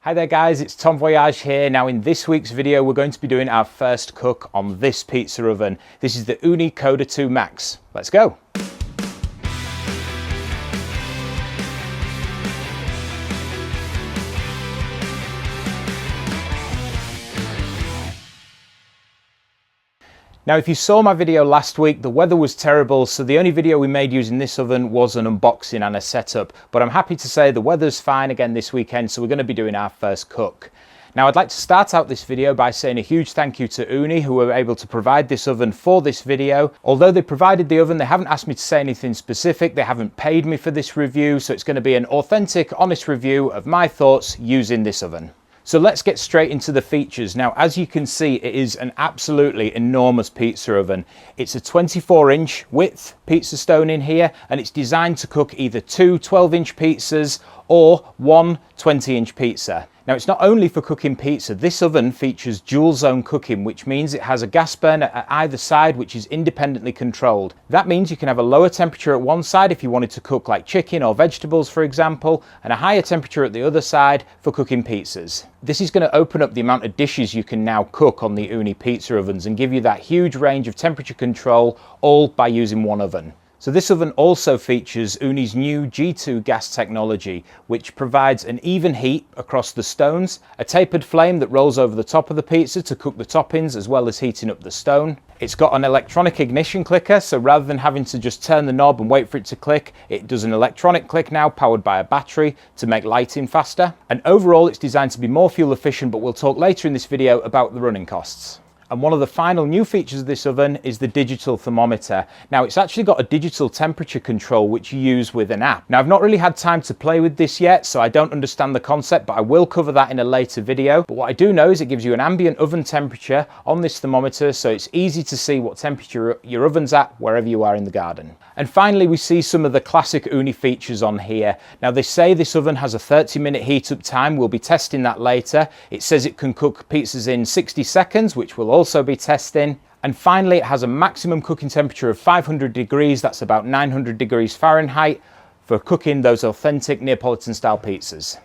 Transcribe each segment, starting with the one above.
Hi there guys, it's Tom Voyage here. Now in this week's video we're going to be doing our first cook on this pizza oven. This is the Ooni Koda2Max. Let's go! Now if you saw my video last week, the weather was terrible, so the only video we made using this oven was an unboxing and a setup. But I'm happy to say the weather's fine again this weekend, so we're going to be doing our first cook. Now I'd like to start out this video by saying a huge thank you to Ooni, who were able to provide this oven for this video. Although they provided the oven, they haven't asked me to say anything specific, they haven't paid me for this review, so it's going to be an authentic, honest review of my thoughts using this oven. So let's get straight into the features. Now, as you can see, it is an absolutely enormous pizza oven. It's a 24-inch width pizza stone in here, and it's designed to cook either two 12-inch pizzas or one 20-inch pizza. Now, it's not only for cooking pizza. This oven features dual zone cooking, which means it has a gas burner at either side, which is independently controlled. That means you can have a lower temperature at one side if you wanted to cook like chicken or vegetables, for example, and a higher temperature at the other side for cooking pizzas. This is going to open up the amount of dishes you can now cook on the Ooni pizza ovens and give you that huge range of temperature control, all by using one oven. So this oven also features Ooni's new G2 gas technology, which provides an even heat across the stones, a tapered flame that rolls over the top of the pizza to cook the toppings as well as heating up the stone. It's got an electronic ignition clicker, so rather than having to just turn the knob and wait for it to click, it does an electronic click now powered by a battery to make lighting faster. And overall it's designed to be more fuel efficient, but we'll talk later in this video about the running costs. And one of the final new features of this oven is the digital thermometer. Now it's actually got a digital temperature control which you use with an app. Now I've not really had time to play with this yet, so I don't understand the concept, but I will cover that in a later video. But what I do know is it gives you an ambient oven temperature on this thermometer, so it's easy to see what temperature your oven's at wherever you are in the garden. And finally we see some of the classic Ooni features on here. Now they say this oven has a 30-minute heat up time. We'll be testing that later. It says it can cook pizzas in 60 seconds, which will also be testing. And finally, it has a maximum cooking temperature of 500 degrees, that's about 900 degrees Fahrenheit, for cooking those authentic Neapolitan style pizzas.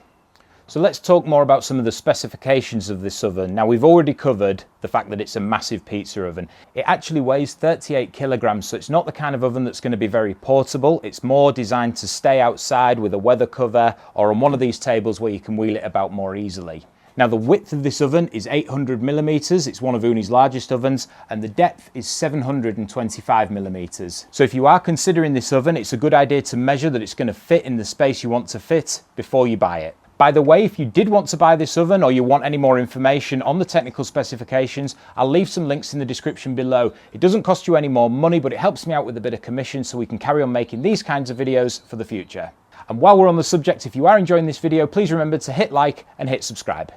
So let's talk more about some of the specifications of this oven. Now we've already covered the fact that it's a massive pizza oven. It actually weighs 38 kilograms, so it's not the kind of oven that's going to be very portable. It's more designed to stay outside with a weather cover or on one of these tables where you can wheel it about more easily. Now the width of this oven is 800 millimeters, it's one of Ooni's largest ovens, and the depth is 725 millimeters. So if you are considering this oven, it's a good idea to measure that it's going to fit in the space you want to fit before you buy it. By the way, if you did want to buy this oven or you want any more information on the technical specifications, I'll leave some links in the description below. It doesn't cost you any more money, but it helps me out with a bit of commission so we can carry on making these kinds of videos for the future. And while we're on the subject, if you are enjoying this video, please remember to hit like and hit subscribe.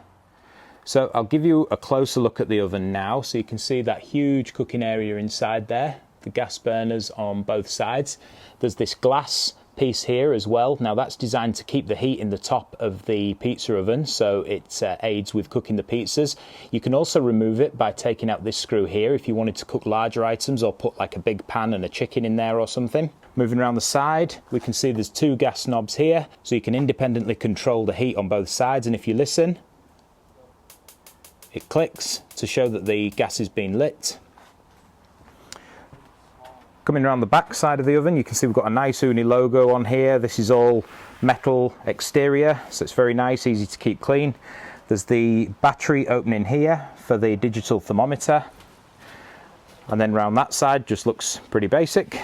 So I'll give you a closer look at the oven now, so you can see that huge cooking area inside there, the gas burners on both sides. There's this glass piece here as well. Now that's designed to keep the heat in the top of the pizza oven, so it aids with cooking the pizzas. You can also remove it by taking out this screw here if you wanted to cook larger items or put like a big pan and a chicken in there or something. Moving around the side, we can see there's two gas knobs here, so you can independently control the heat on both sides, and if you listen, it clicks to show that the gas is being lit. Coming around the back side of the oven, you can see we've got a nice Ooni logo on here. This is all metal exterior, so it's very nice, easy to keep clean. There's the battery opening here for the digital thermometer. And then around that side, just looks pretty basic.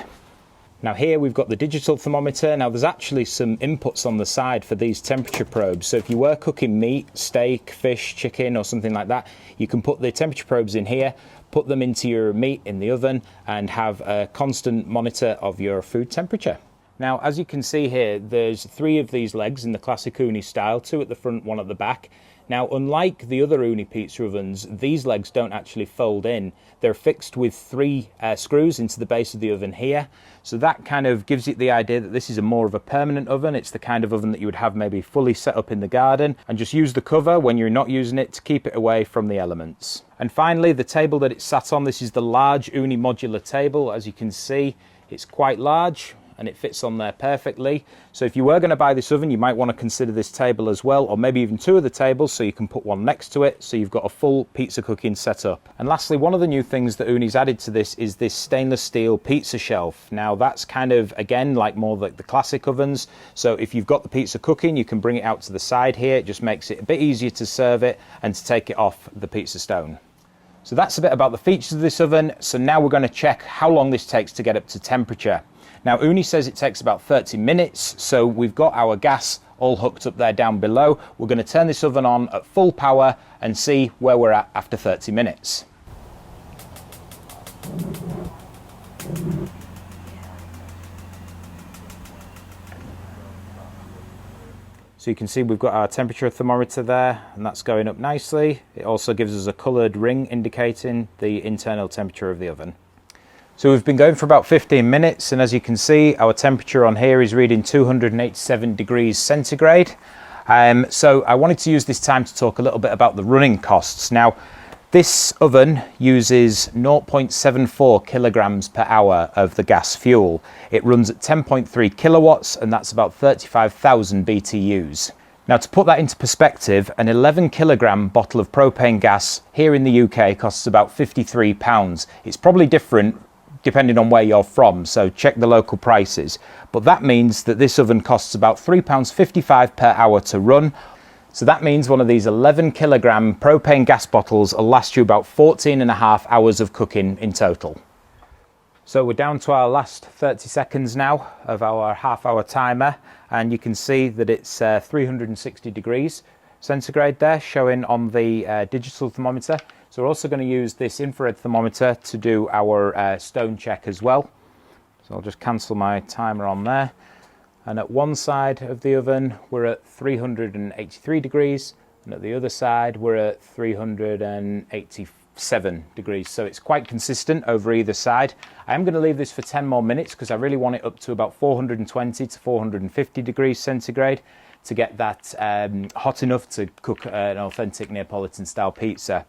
Now here we've got the digital thermometer. Now there's actually some inputs on the side for these temperature probes. So if you were cooking meat, steak, fish, chicken or something like that, you can put the temperature probes in here, put them into your meat in the oven and have a constant monitor of your food temperature. Now as you can see here, there's 3 of these legs in the classic Ooni style, 2 at the front, 1 at the back. Now, unlike the other Ooni pizza ovens, these legs don't actually fold in. They're fixed with 3 screws into the base of the oven here. So that kind of gives it the idea that this is more of a permanent oven. It's the kind of oven that you would have maybe fully set up in the garden and just use the cover when you're not using it to keep it away from the elements. And finally, the table that it's sat on, this is the large Ooni modular table. As you can see, it's quite large. and it fits on there perfectly. So if you were going to buy this oven, you might want to consider this table as well, or maybe even two of the tables, so you can put one next to it, so you've got a full pizza cooking setup. And lastly, one of the new things that Ooni's added to this is this stainless steel pizza shelf. Now that's kind of, again, like more like the classic ovens. So if you've got the pizza cooking, you can bring it out to the side here. It just makes it a bit easier to serve it and to take it off the pizza stone. So that's a bit about the features of this oven. So now we're going to check how long this takes to get up to temperature. Now Ooni says it takes about 30 minutes. So we've got our gas all hooked up there down below. We're going to turn this oven on at full power and see where we're at after 30 minutes. So you can see we've got our temperature thermometer there, and that's going up nicely. It also gives us a coloured ring indicating the internal temperature of the oven. So we've been going for about 15 minutes, and as you can see, our temperature on here is reading 287 degrees centigrade. So I wanted to use this time to talk a little bit about the running costs. Now, this oven uses 0.74 kilograms per hour of the gas fuel. It runs at 10.3 kilowatts, and that's about 35,000 BTUs. Now, to put that into perspective, an 11 kilogram bottle of propane gas here in the UK costs about £53. It's probably different depending on where you're from, so check the local prices. But that means that this oven costs about £3.55 per hour to run. So that means one of these 11 kilogram propane gas bottles will last you about 14.5 hours of cooking in total. So we're down to our last 30 seconds now of our half-hour timer, and you can see that it's 360 degrees centigrade there, showing on the digital thermometer. So we're also going to use this infrared thermometer to do our stone check as well. So I'll just cancel my timer on there. And at one side of the oven, we're at 383 degrees, and at the other side, we're at 387 degrees. So it's quite consistent over either side. I am going to leave this for 10 more minutes because I really want it up to about 420 to 450 degrees centigrade to get that hot enough to cook an authentic Neapolitan style pizza.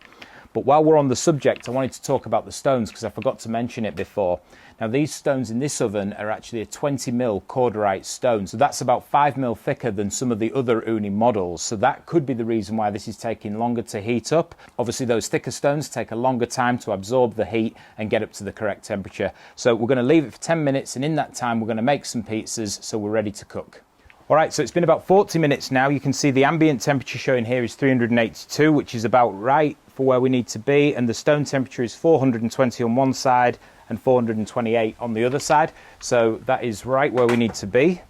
But while we're on the subject, I wanted to talk about the stones because I forgot to mention it before. Now, these stones in this oven are actually a 20mm KODA stone, so that's about 5mm thicker than some of the other Ooni models. So that could be the reason why this is taking longer to heat up. Obviously, those thicker stones take a longer time to absorb the heat and get up to the correct temperature. So we're going to leave it for 10 minutes, and in that time, we're going to make some pizzas so we're ready to cook. All right, so it's been about 40 minutes now. You can see the ambient temperature showing here is 382, which is about right for where we need to be, and the stone temperature is 420 on one side and 428 on the other side. So that is right where we need to be.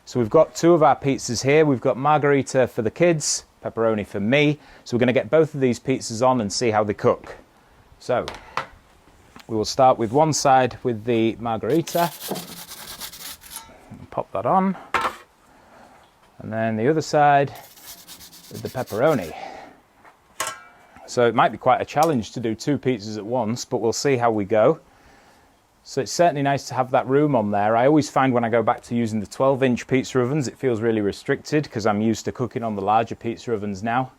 So we've got two of our pizzas here. We've got margherita for the kids, pepperoni for me. So we're going to get both of these pizzas on and see how they cook. So we will start with one side with the margherita. Pop that on. And then the other side with the pepperoni. So it might be quite a challenge to do two pizzas at once, but we'll see how we go. So it's certainly nice to have that room on there. I always find when I go back to using the 12-inch pizza ovens, it feels really restricted because I'm used to cooking on the larger pizza ovens now.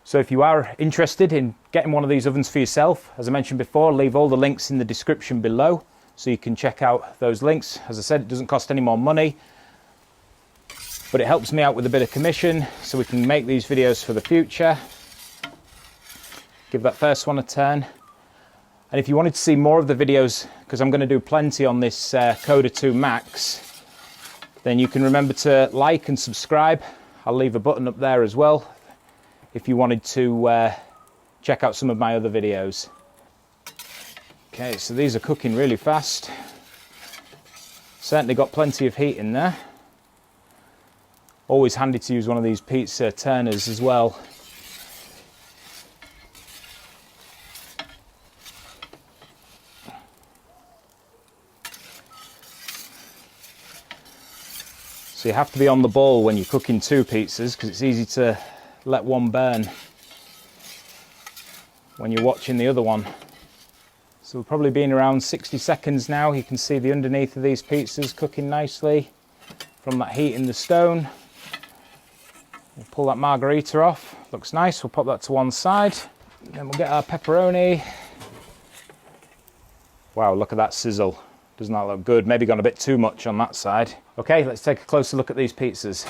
So if you are interested in getting one of these ovens for yourself, as I mentioned before, I'll leave all the links in the description below so you can check out those links. As I said, it doesn't cost any more money, but it helps me out with a bit of commission so we can make these videos for the future. Give that first one a turn. And if you wanted to see more of the videos, because I'm going to do plenty on this K2M, then you can remember to like and subscribe. I'll leave a button up there as well if you wanted to check out some of my other videos. Okay, so these are cooking really fast. Certainly got plenty of heat in there. Always handy to use one of these pizza turners as well. So you have to be on the ball when you're cooking two pizzas because it's easy to let one burn when you're watching the other one. So we've probably been around 60 seconds now. You can see the underneath of these pizzas cooking nicely from that heat in the stone. We'll pull that margherita off. Looks nice. We'll pop that to one side. Then we'll get our pepperoni. Wow, look at that sizzle. Doesn't that look good? Maybe gone a bit too much on that side. Okay, let's take a closer look at these pizzas.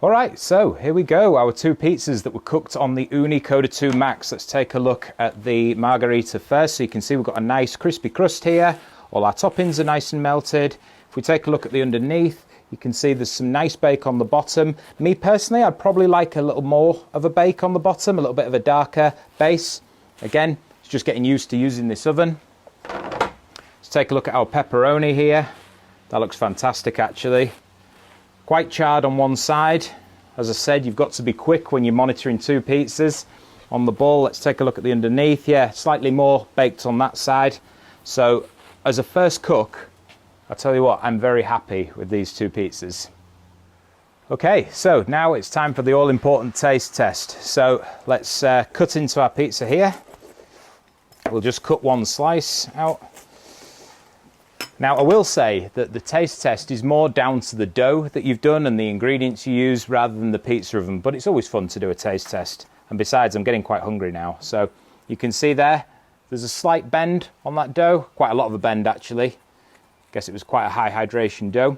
All right, so here we go, our 2 pizzas that were cooked on the Ooni Koda2Max. Let's take a look at the margarita first. So you can see we've got a nice crispy crust here. All our toppings are nice and melted. If we take a look at the underneath, you can see there's some nice bake on the bottom. Me personally, I'd probably like a little more of a bake on the bottom, a little bit of a darker base. Again, it's just getting used to using this oven. Let's take a look at our pepperoni here. That looks fantastic actually. Quite charred on one side. As I said, you've got to be quick when you're monitoring 2 pizzas. On the ball, let's take a look at the underneath. Yeah, slightly more baked on that side. So as a first cook, I'll tell you what, I'm very happy with these 2 pizzas. Okay, so now it's time for the all-important taste test. So let's cut into our pizza here. We'll just cut one slice out. Now, I will say that the taste test is more down to the dough that you've done and the ingredients you use rather than the pizza oven, but it's always fun to do a taste test. And besides, I'm getting quite hungry now. So you can see there's a slight bend on that dough, quite a lot of a bend actually. Guess it was quite a high hydration dough.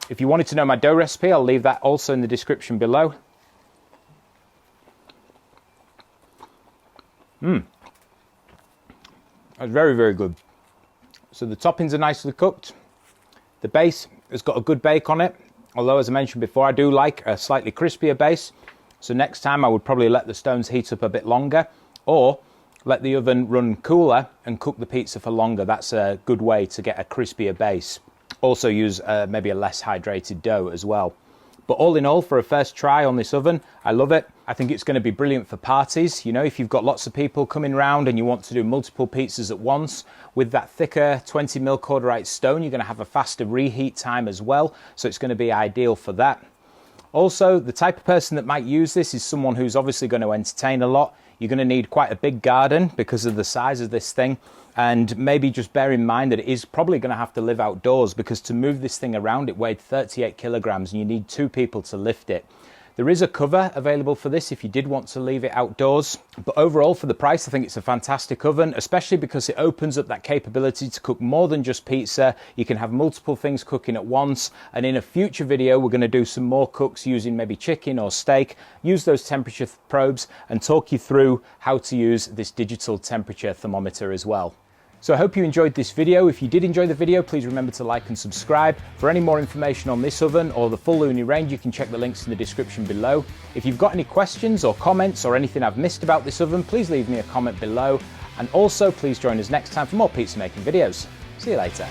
If you wanted to know my dough recipe, I'll leave that also in the description below. That's very, very good. So the toppings are nicely cooked. The base has got a good bake on it. Although, as I mentioned before, I do like a slightly crispier base. So next time I would probably let the stones heat up a bit longer, or let the oven run cooler and cook the pizza for longer. That's a good way to get a crispier base. Also use maybe a less hydrated dough as well. But all in all, for a first try on this oven, I love it. I think it's going to be brilliant for parties. You know, if you've got lots of people coming round and you want to do multiple pizzas at once, with that thicker 20mm cordite stone, you're going to have a faster reheat time as well. So it's going to be ideal for that. Also, the type of person that might use this is someone who's obviously going to entertain a lot. You're going to need quite a big garden because of the size of this thing. And maybe just bear in mind that it is probably going to have to live outdoors, because to move this thing around, it weighed 38 kilograms and you need 2 people to lift it. There is a cover available for this if you did want to leave it outdoors. But overall, for the price, I think it's a fantastic oven, especially because it opens up that capability to cook more than just pizza. You can have multiple things cooking at once. And in a future video, we're going to do some more cooks using maybe chicken or steak, use those temperature probes and talk you through how to use this digital temperature thermometer as well. So I hope you enjoyed this video. If you did enjoy the video, please remember to like and subscribe. For any more information on this oven or the full Ooni range, you can check the links in the description below. If you've got any questions or comments or anything I've missed about this oven, please leave me a comment below. And also, please join us next time for more pizza making videos. See you later.